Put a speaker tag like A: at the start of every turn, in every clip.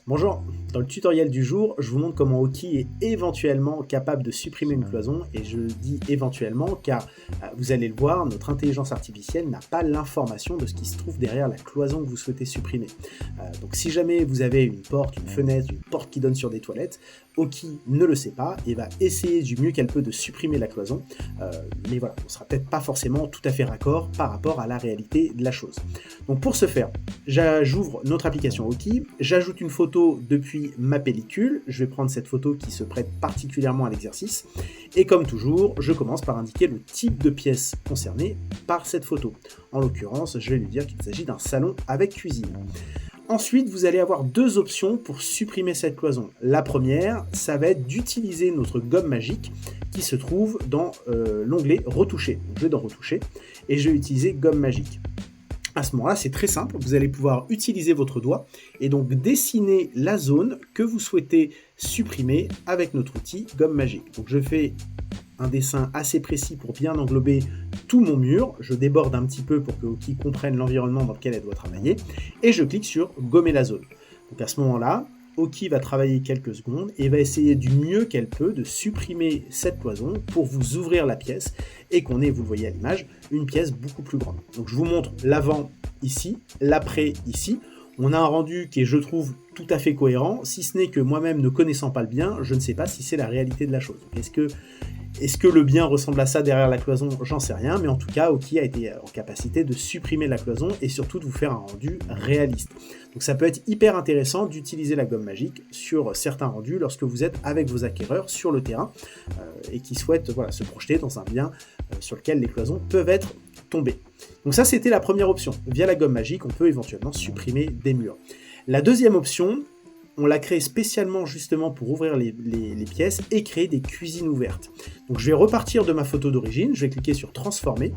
A: Bonjour, dans le tutoriel du jour, je vous montre comment Oki est éventuellement capable de supprimer une cloison, et je dis éventuellement car vous allez le voir, notre intelligence artificielle n'a pas l'information de ce qui se trouve derrière la cloison que vous souhaitez supprimer. Donc si jamais vous avez une porte, une fenêtre, une porte qui donne sur des toilettes, Oki ne le sait pas et va essayer du mieux qu'elle peut de supprimer la cloison, mais voilà, on ne sera peut-être pas forcément tout à fait raccord par rapport à la réalité de la chose. Donc pour ce faire, j'ouvre notre application Oki, j'ajoute une photo depuis ma pellicule, je vais prendre cette photo qui se prête particulièrement à l'exercice, et comme toujours, je commence par indiquer le type de pièce concernée par cette photo. En l'occurrence, je vais lui dire qu'il s'agit d'un salon avec cuisine. Ensuite, vous allez avoir deux options pour supprimer cette cloison. La première, ça va être d'utiliser notre gomme magique qui se trouve dans l'onglet Retoucher. Donc, je vais dans Retoucher et je vais utiliser gomme magique. À ce moment-là, c'est très simple, vous allez pouvoir utiliser votre doigt et donc dessiner la zone que vous souhaitez supprimer avec notre outil gomme magique. Donc je fais un dessin assez précis pour bien englober tout mon mur, je déborde un petit peu pour que Oki comprenne l'environnement dans lequel elle doit travailler, et je clique sur gommer la zone. Donc à ce moment-là, Oki va travailler quelques secondes et va essayer du mieux qu'elle peut de supprimer cette cloison pour vous ouvrir la pièce et qu'on ait, vous le voyez à l'image, une pièce beaucoup plus grande. Donc je vous montre l'avant ici, l'après ici. On a un rendu qui est, je trouve, tout à fait cohérent, si ce n'est que moi-même ne connaissant pas le bien, je ne sais pas si c'est la réalité de la chose. Est-ce que le bien ressemble à ça derrière la cloison? J'en sais rien, mais en tout cas, Oki a été en capacité de supprimer la cloison et surtout de vous faire un rendu réaliste. Donc ça peut être hyper intéressant d'utiliser la gomme magique sur certains rendus lorsque vous êtes avec vos acquéreurs sur le terrain et qui souhaitent se projeter dans un bien sur lequel les cloisons peuvent être tombées. Donc ça, c'était la première option. Via la gomme magique, on peut éventuellement supprimer des murs. La deuxième option, on l'a créé spécialement justement pour ouvrir les pièces et créer des cuisines ouvertes. Donc je vais repartir de ma photo d'origine, je vais cliquer sur transformer,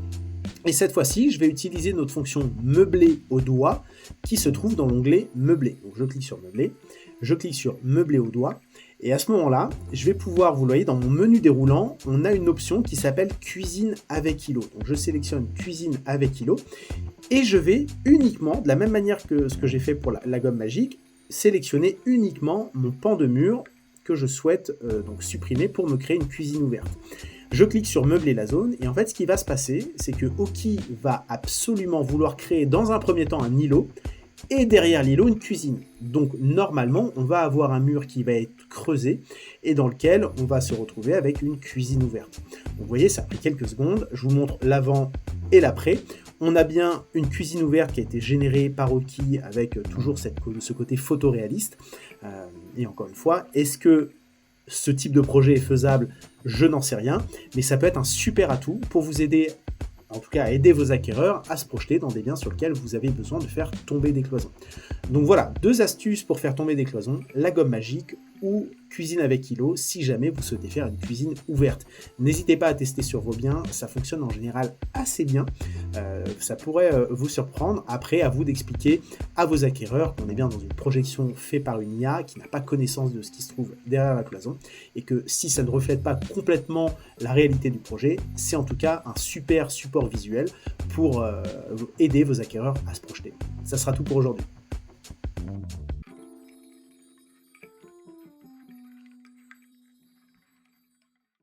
A: et cette fois-ci, je vais utiliser notre fonction meubler au doigt qui se trouve dans l'onglet meubler. Donc je clique sur meubler, je clique sur meubler au doigt, et à ce moment-là, je vais pouvoir, vous le voyez, dans mon menu déroulant, on a une option qui s'appelle cuisine avec îlot. Donc je sélectionne cuisine avec îlot, et je vais uniquement, de la même manière que ce que j'ai fait pour la gomme magique, sélectionner uniquement mon pan de mur que je souhaite donc supprimer pour me créer une cuisine ouverte. Je clique sur meubler la zone et en fait ce qui va se passer, c'est que Oki va absolument vouloir créer dans un premier temps un îlot et derrière l'îlot une cuisine. Donc normalement on va avoir un mur qui va être creusé et dans lequel on va se retrouver avec une cuisine ouverte. Donc, vous voyez, ça a pris quelques secondes, je vous montre l'avant et l'après. On a bien une cuisine ouverte qui a été générée par Oki avec toujours ce côté photoréaliste. Et encore une fois, est-ce que ce type de projet est faisable? Je n'en sais rien, mais ça peut être un super atout pour vous aider, en tout cas à aider vos acquéreurs à se projeter dans des biens sur lesquels vous avez besoin de faire tomber des cloisons. Donc voilà, deux astuces pour faire tomber des cloisons, la gomme magique ou cuisine avec îlot si jamais vous souhaitez faire une cuisine ouverte. N'hésitez pas à tester sur vos biens, ça fonctionne en général assez bien, ça pourrait vous surprendre. Après, à vous d'expliquer à vos acquéreurs qu'on est bien dans une projection faite par une IA qui n'a pas connaissance de ce qui se trouve derrière la cloison et que si ça ne reflète pas complètement la réalité du projet, c'est en tout cas un super support visuel pour aider vos acquéreurs à se projeter. Ça sera tout pour aujourd'hui.